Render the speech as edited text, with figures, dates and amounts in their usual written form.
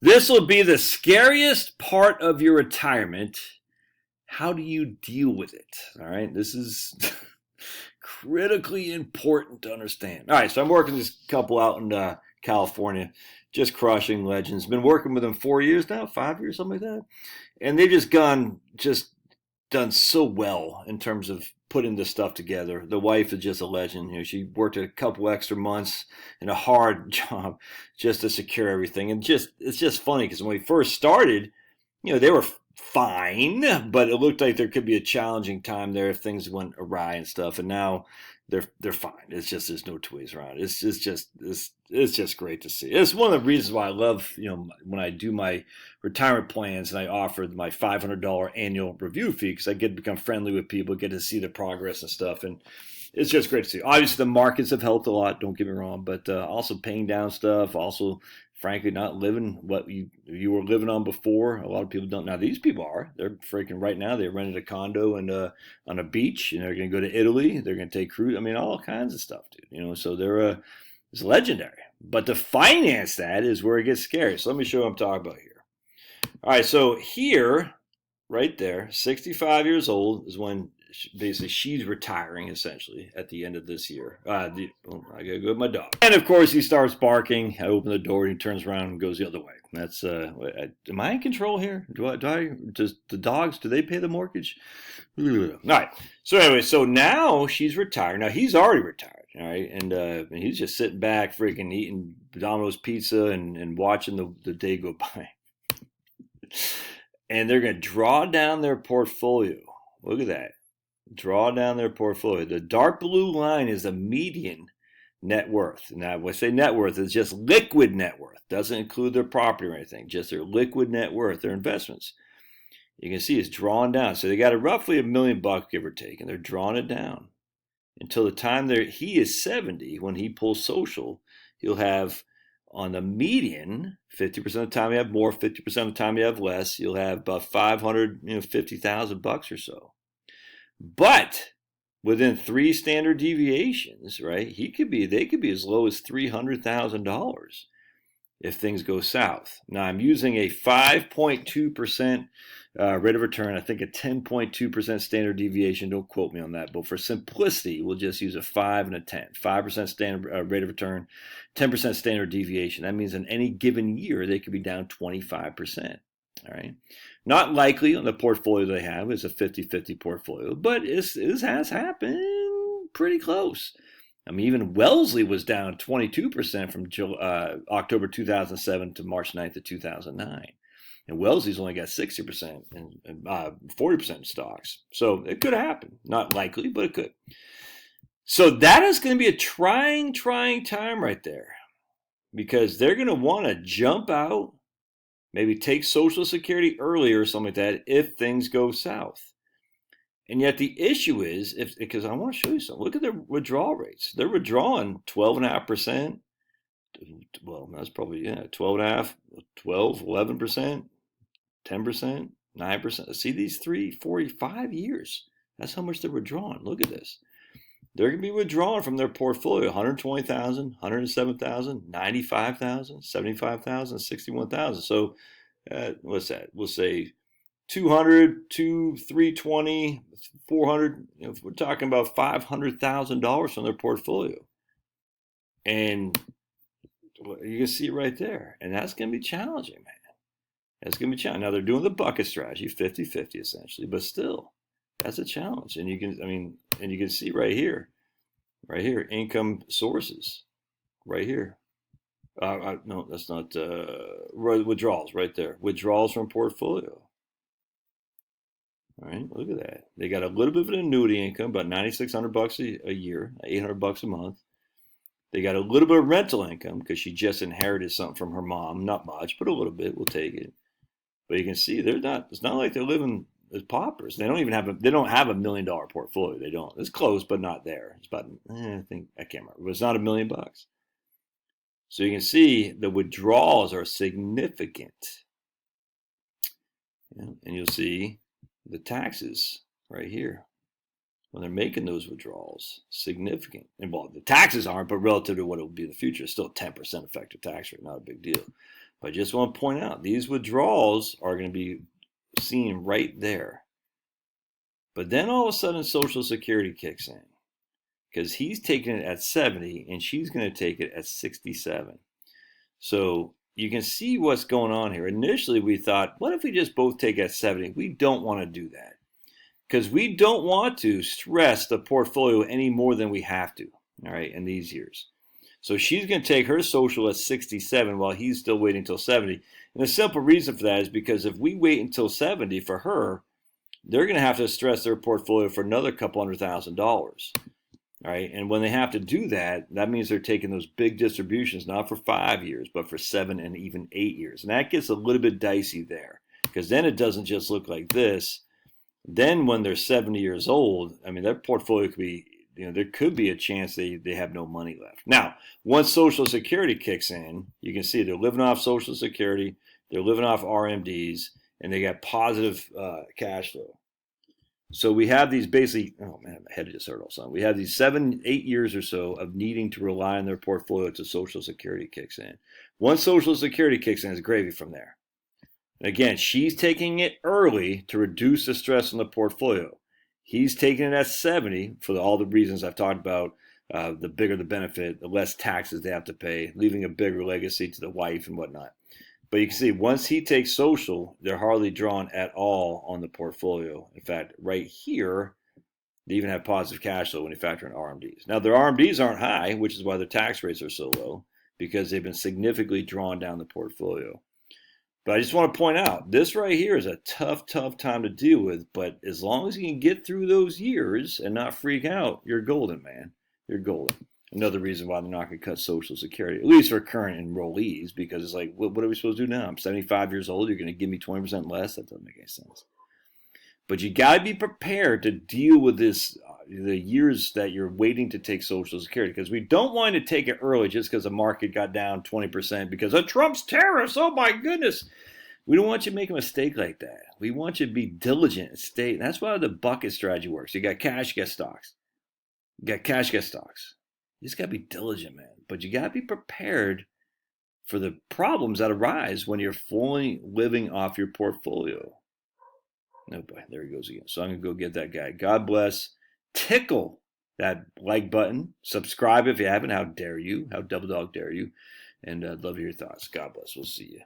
This will be the scariest part of your retirement. How do you deal with it? All right, this is critically important to understand. All right, so I'm working this couple out in California, just crushing legends. Been working with them 4 years now, 5 years, something like that. And they've just done so well in terms of putting this stuff together. The wife is just a legend. You know, she worked a couple extra months in a hard job just to secure everything. And it's just funny because when we first started, you know, they were fine, but it looked like there could be a challenging time there if things went awry and stuff. And now they're fine. It's just there's no two ways around it. It's just great to see. It's one of the reasons why I love, you know, when I do my retirement plans and I offer my $500 annual review fee because I get to become friendly with people, get to see the progress and stuff, and it's just great to see. Obviously, the markets have helped a lot. Don't get me wrong, but also paying down stuff, also frankly not living what you were living on before. A lot of people don't. Now these people are. They're freaking right now. They rented a condo and on a beach, and they're going to go to Italy. They're going to take cruise. I mean, all kinds of stuff, dude. You know, so they're it's legendary. But to finance that is where it gets scary. So let me show you what I'm talking about here. All right, so here, right there, 65 years old is when basically she's retiring essentially at the end of this year. I gotta go with my dog. And of course he starts barking. I open the door and he turns around and goes the other way. That's am I in control here? Does the dogs, do they pay the mortgage? All right. So anyway, so now she's retired. Now he's already retired. All right. And he's just sitting back freaking eating Domino's pizza and watching the day go by. And they're going to draw down their portfolio. Look at that. Draw down their portfolio. The dark blue line is the median net worth. Now, when I say net worth, it's just liquid net worth. Doesn't include their property or anything. Just their liquid net worth, their investments. You can see it's drawn down. So they got roughly $1 million, give or take, and they're drawing it down until the time he is 70. When he pulls social, he'll have on the median, 50% of the time you have more, 50% of the time you have less. You'll have about $550,000 or so. But within 3 standard deviations, right? They could be as low as $300,000 if things go south. Now I'm using a 5.2% rate of return. I think a 10.2% standard deviation. Don't quote me on that. But for simplicity, we'll just use a 5 and a 10. 5% standard rate of return, 10% standard deviation. That means in any given year they could be down 25%. All right. Not likely on the portfolio they have is a 50-50 portfolio, but this has happened pretty close. I mean, even Wellesley was down 22% from October 2007 to March 9th of 2009. And Wellesley's only got 60% and 40% in stocks. So it could happen. Not likely, but it could. So that is going to be a trying time right there because they're going to want to jump out. Maybe take Social Security earlier or something like that if things go south. And yet the issue is, because I want to show you something. Look at their withdrawal rates. They're withdrawing 12.5%. Well, that's probably, 12.5%, 12, 11%, 10%, 9%. See these 3, 4, 5 years. That's how much they're withdrawing. Look at this. They're going to be withdrawing from their portfolio 120,000, 107,000, 95,000, 75,000, 61,000. So what's that? We'll say 200, 320, 400. If we're talking about $500,000 from their portfolio. And you can see it right there. And that's going to be challenging, man. That's going to be challenging. Now they're doing the bucket strategy, 50-50 essentially, but still. That's a challenge, and you can see right here, income sources, right here. No, that's not withdrawals. Right there, withdrawals from portfolio. All right, look at that. They got a little bit of an annuity income, about $9,600 a year, $800 a month. They got a little bit of rental income because she just inherited something from her mom, not much, but a little bit. We'll take it. But you can see it's not like they're living as paupers. They don't have $1 million portfolio. They don't. It's close, but not there. It's about, I can't remember, but it's not $1 million. So you can see the withdrawals are significant. And you'll see the taxes right here when they're making those withdrawals, significant. And well, the taxes aren't, but relative to what it will be in the future, it's still 10% effective tax rate, not a big deal. But I just want to point out, these withdrawals are going to be seen right there. But then all of a sudden, Social Security kicks in because he's taking it at 70 and she's going to take it at 67. So you can see what's going on here. Initially, we thought, what if we just both take at 70? We don't want to do that because we don't want to stress the portfolio any more than we have to, all right, in these years. So she's going to take her social at 67 while he's still waiting until 70. And the simple reason for that is because if we wait until 70 for her, they're going to have to stress their portfolio for another couple $100,000. All right. And when they have to do that, that means they're taking those big distributions, not for 5 years, but for 7 and even 8 years. And that gets a little bit dicey there because then it doesn't just look like this. Then when they're 70 years old, I mean, their portfolio could be, there could be a chance they have no money left. Now, once Social Security kicks in, you can see they're living off Social Security, they're living off RMDs, and they got positive cash flow. So we have these basically, oh man, my head just hurt all of a sudden. We have these 7, 8 years or so of needing to rely on their portfolio till Social Security kicks in. Once Social Security kicks in, it's gravy from there. And again, she's taking it early to reduce the stress on the portfolio. He's taking it at 70 for all the reasons I've talked about. The bigger the benefit, the less taxes they have to pay, leaving a bigger legacy to the wife and whatnot. But you can see once he takes social, they're hardly drawn at all on the portfolio. In fact, right here, they even have positive cash flow when you factor in RMDs. Now, their RMDs aren't high, which is why their tax rates are so low, because they've been significantly drawn down the portfolio. But I just want to point out, this right here is a tough, tough time to deal with. But as long as you can get through those years and not freak out, you're golden, man. You're golden. Another reason why they're not going to cut Social Security, at least for current enrollees, because it's like, what are we supposed to do now? I'm 75 years old. You're going to give me 20% less? That doesn't make any sense. But you got to be prepared to deal with this, the years that you're waiting to take Social Security, because we don't want to take it early just because the market got down 20% because of Trump's tariffs. Oh my goodness. We don't want you to make a mistake like that. We want you to be diligent and stay. That's why the bucket strategy works. You got cash, get stocks. You got cash, get stocks. You just got to be diligent, man. But you got to be prepared for the problems that arise when you're fully living off your portfolio. Oh boy, there he goes again. So I'm going to go get that guy. God bless. Tickle that like button. Subscribe if you haven't. How dare you? How double dog dare you? And I'd love your thoughts. God bless. We'll see you.